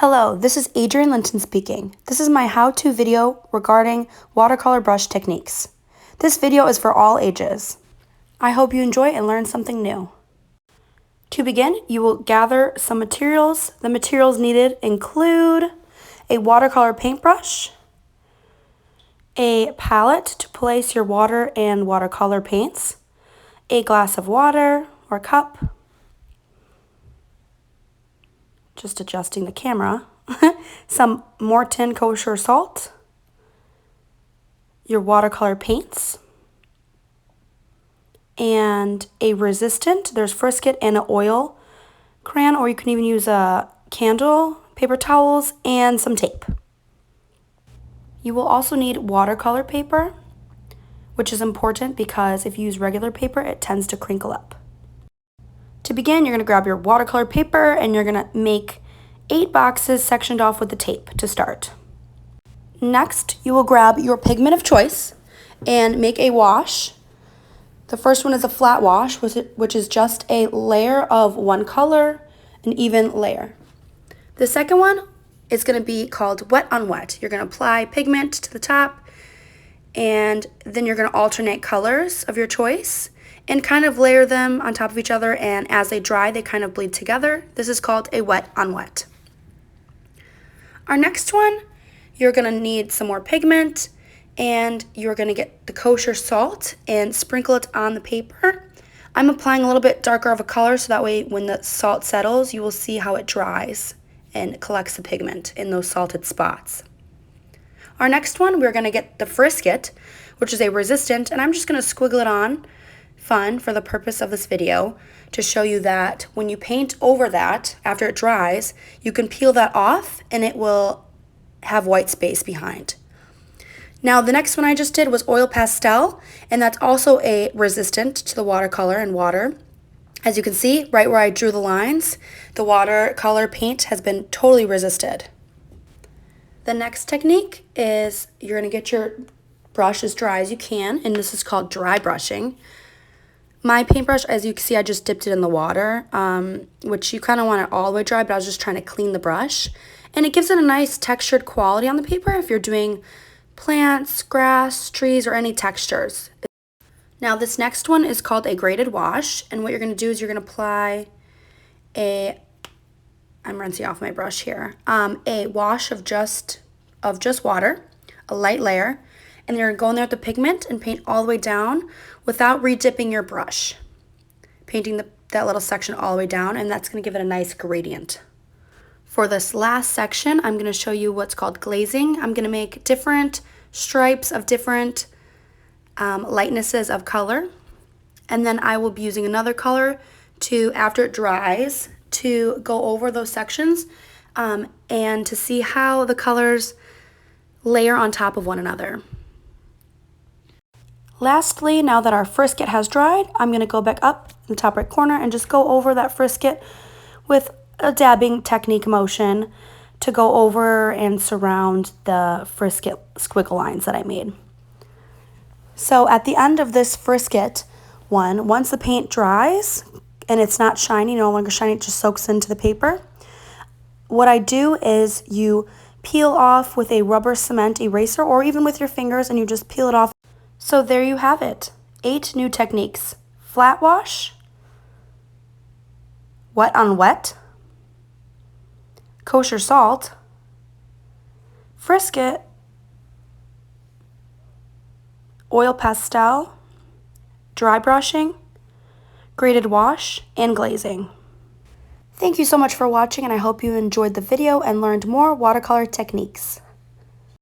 Hello, this is Adrienne Linton speaking. This is my how-to video regarding watercolor brush techniques. This video is for all ages. I hope you enjoy and learn something new. To begin, you will gather some materials. The materials needed include a watercolor paintbrush, a palette to place your water and watercolor paints, a glass of water or cup, just adjusting the camera, some Morton kosher salt, your watercolor paints, and a resistant. There's frisket and an oil crayon, or you can even use a candle, paper towels, and some tape. You will also need watercolor paper, which is important because if you use regular paper, it tends to crinkle up. To begin, you're going to grab your watercolor paper and you're going to make 8 boxes sectioned off with the tape to start. Next, you will grab your pigment of choice and make a wash. The first one is a flat wash, which is just a layer of one color, an even layer. The second one is going to be called wet on wet. You're going to apply pigment to the top, and then you're going to alternate colors of your choice and kind of layer them on top of each other, and as they dry, they kind of bleed together. This is called a wet on wet. Our next one, you're going to need some more pigment, and you're going to get the kosher salt and sprinkle it on the paper. I'm applying a little bit darker of a color so that way when the salt settles, you will see how it dries and collects the pigment in those salted spots. Our next one, we're going to get the frisket, which is a resistant, and I'm just going to squiggle it on for the purpose of this video to show you that when you paint over that after it dries, you can peel that off and it will have white space behind. Now the next one I just did was oil pastel, and that's also a resistant to the watercolor and water. As you can see, right where I drew the lines, the watercolor paint has been totally resisted. The next technique is you're going to get your brush as dry as you can, and this is called dry brushing. My paintbrush, as you can see, I just dipped it in the water, which you kind of want it all the way dry, but I was just trying to clean the brush. And it gives it a nice textured quality on the paper if you're doing plants, grass, trees, or any textures. Now this next one is called a graded wash, and what you're going to do is you're going to apply I'm rinsing off my brush here, a wash of just water, a light layer, and you're going to go in there with the pigment and paint all the way down without re-dipping your brush. Painting that little section all the way down, and that's going to give it a nice gradient. For this last section, I'm going to show you what's called glazing. I'm going to make different stripes of different lightnesses of color, and then I will be using another color after it dries, to go over those sections and to see how the colors layer on top of one another. Lastly, now that our frisket has dried, I'm going to go back up in the top right corner and just go over that frisket with a dabbing technique motion to go over and surround the frisket squiggle lines that I made. So at the end of this frisket one, once the paint dries and it's not shiny, no longer shiny, it just soaks into the paper, what I do is you peel off with a rubber cement eraser or even with your fingers, and you just peel it off. So there you have it, 8 new techniques: flat wash, wet on wet, kosher salt, frisket, oil pastel, dry brushing, graded wash, and glazing. Thank you so much for watching, and I hope you enjoyed the video and learned more watercolor techniques.